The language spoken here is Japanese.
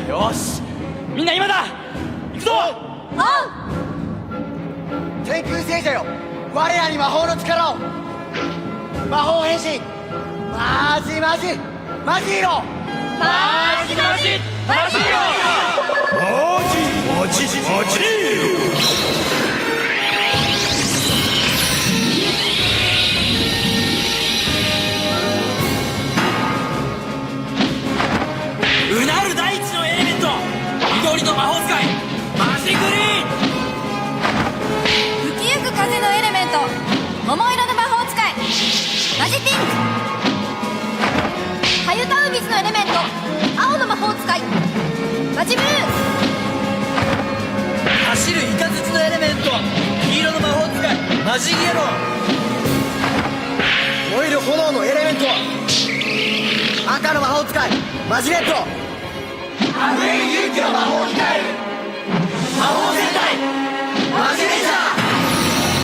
よし、みんな今だ。行くぞ。天空聖者よ、我らに魔法の力を。魔法変身マジマジマジーロ。マジマジマジよ。マジうなる大地のエレメント、緑の魔法使いマジグリーン。吹きゆく風のエレメント、桃色の魔法使いマジピンク。はゆたう水のエレメント、青の魔法使いマジブルー。走るイカズチのエレメント、黄色の魔法使いマジイエロー。燃える炎のエレメント、赤の魔法使いマジレッド。あふれる勇気の魔法使い